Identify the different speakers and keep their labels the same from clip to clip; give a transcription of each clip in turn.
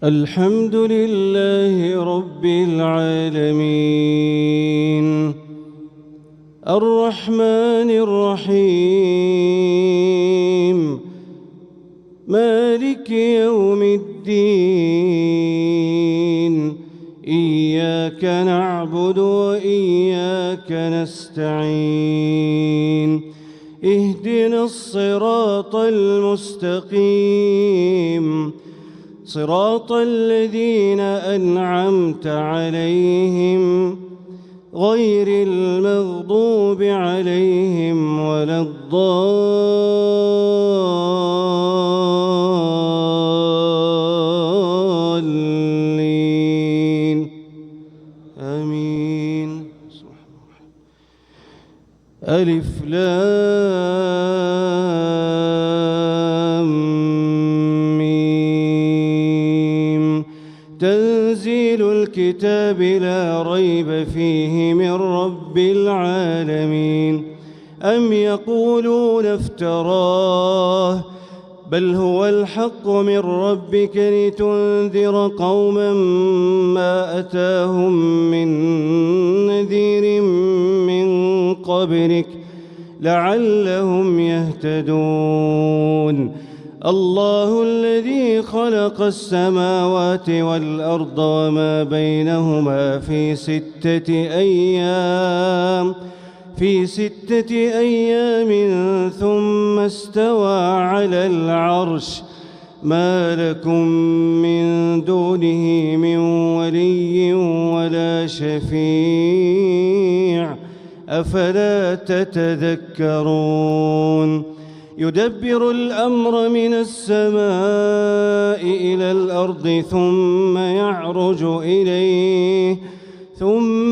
Speaker 1: الحمد لله رب العالمين الرحمن الرحيم مالك يوم الدين إياك نعبد وإياك نستعين اهدنا الصراط المستقيم صراط الذين أنعمت عليهم غير المغضوب عليهم ولا الضالين آمين. ألف لام ميم تنزيل الكتاب لا ريب فيه من رب العالمين. أم يقولون افتراه بل هو الحق من ربك لتنذر قوما ما أتاهم من نذير من قبلك لعلهم يهتدون. الله الذي خلق السماوات والأرض وما بينهما في ستة أيام ثم استوى على العرش ما لكم من دونه من ولي ولا شفيع أفلا تتذكرون. يدبر الأمر من السماء إلى الأرض ثم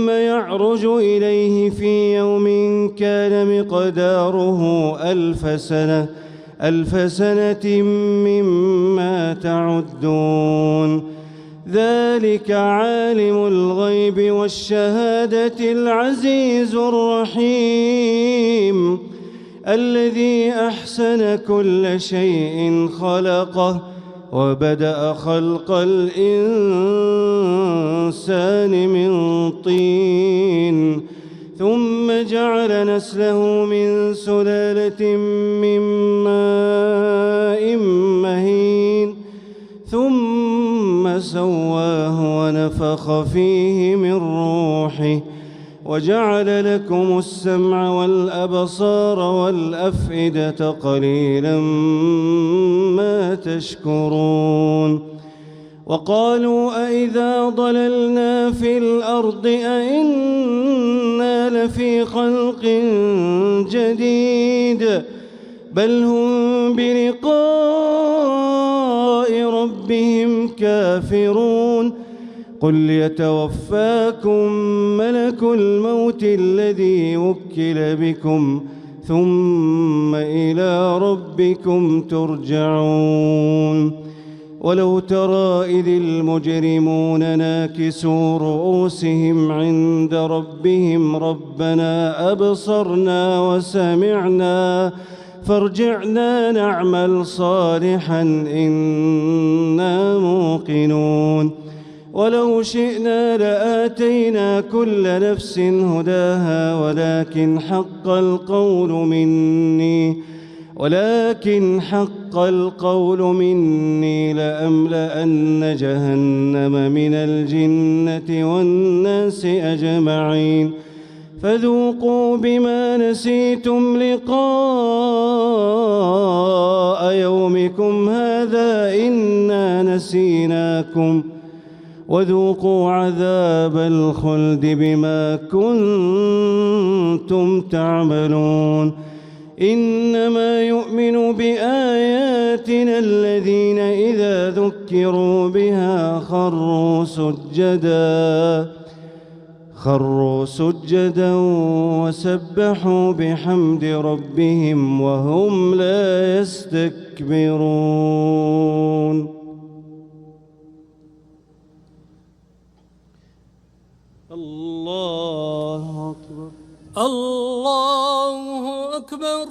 Speaker 1: يعرج إليه في يوم كان مقداره ألف سنة مما تعدون. ذلك عالم الغيب والشهادة العزيز الرحيم الذي أحسن كل شيء خلقه وبدأ خلق الإنسان من طين ثم جعل نسله من سلالة من ماء مهين ثم سواه ونفخ فيه من روحه وجعل لكم السمع والأبصار والأفئدة قليلا ما تشكرون. وقالوا أئذا ضللنا في الأرض أئنا لفي خلق جديد بل هم بلقاء ربهم كافرون. قل يتوفاكم ملك الموت الذي وكل بكم ثم إلى ربكم ترجعون. ولو ترى إذ المجرمون ناكسوا رؤوسهم عند ربهم ربنا أبصرنا وسمعنا فارجعنا نعمل صالحا إنا موقنون. ولو شئنا لآتينا كل نفس هداها ولكن حق القول مني لأملأن جهنم من الجنة والناس أجمعين. فذوقوا بما نسيتم لقاء يومكم هذا إنا نسيناكم وذوقوا عذاب الخلد بما كنتم تعملون. إنما يؤمن بآياتنا الذين إذا ذكروا بها خروا سجدا وسبحوا بحمد ربهم وهم لا يستكبرون. الله أكبر.
Speaker 2: الله أكبر.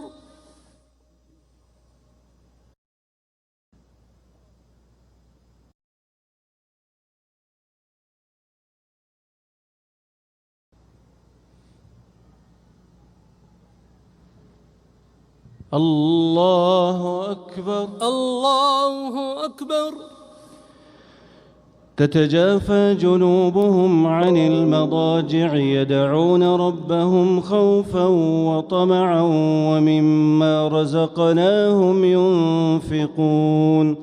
Speaker 1: الله أكبر.
Speaker 2: الله أكبر.
Speaker 1: تتجافى جنوبهم عن المضاجع يدعون ربهم خوفا وطمعا ومما رزقناهم ينفقون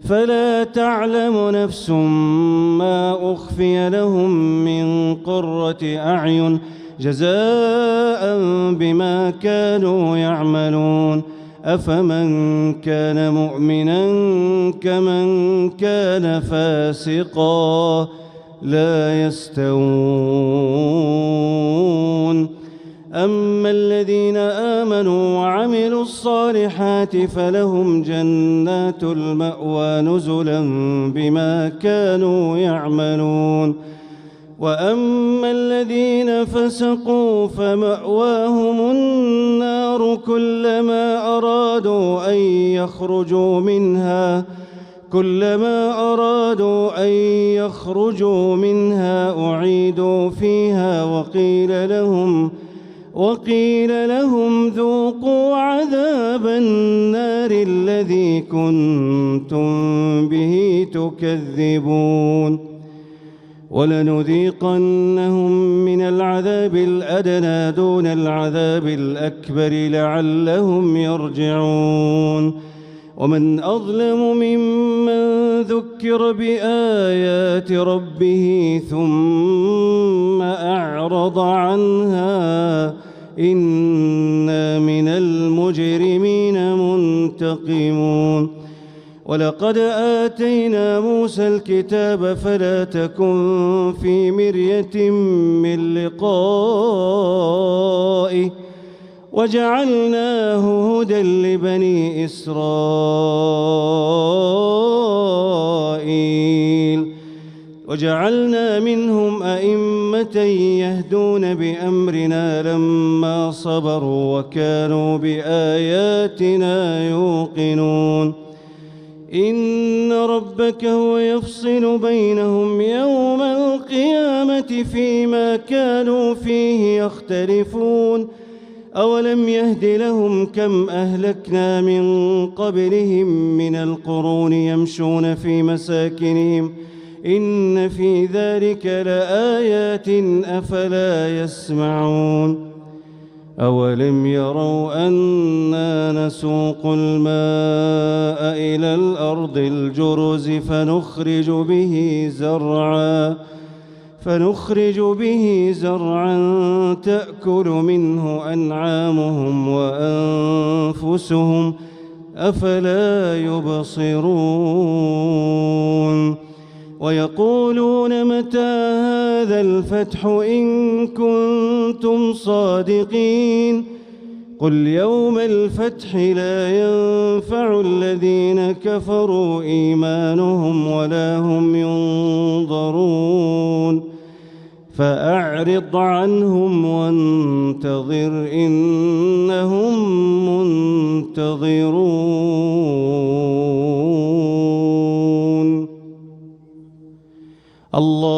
Speaker 1: فلا تعلم نفس ما أخفي لهم من قرة أعين جزاء بما كانوا يعملون أفمن كان مؤمنا كمن كان فاسقا لا يستوون أما الذين آمنوا وعملوا الصالحات فلهم جنات المأوى نزلا بما كانوا يعملون وأما الذين فسقوا فمأواهم النار كلما أرادوا أن يخرجوا منها أعيدوا فيها وقيل لهم ذوقوا عذاب النار الذي كنتم به تكذبون ولنذيقنهم من العذاب الأدنى دون العذاب الأكبر لعلهم يرجعون ومن أظلم ممن ذكر بآيات ربه ثم أعرض عنها إنا من المجرمين منتقمون ولقد آتينا موسى الكتاب فلا تكن في مرية من لقائه وجعلناه هدى لبني إسرائيل وجعلنا منهم أئمة يهدون بأمرنا لما صبروا وكانوا بآياتنا يوقنون إن ربك هو يفصل بينهم يوم القيامة فيما كانوا فيه يختلفون أولم يهد لهم كم أهلكنا من قبلهم من القرون يمشون في مساكنهم إن في ذلك لآيات أفلا يسمعون أولم يروا أنا نسوق الماء إلى الأرض الجرز فنخرج به زرعا تأكل منه أنعامهم وأنفسهم أفلا يبصرون ويقولون متى هذا الفتح إن كنتم صادقين قل يوم الفتح لا ينفع الذين كفروا إيمانهم ولا هم ينظرون فأعرض عنهم وانتظر إنهم منتظرون الله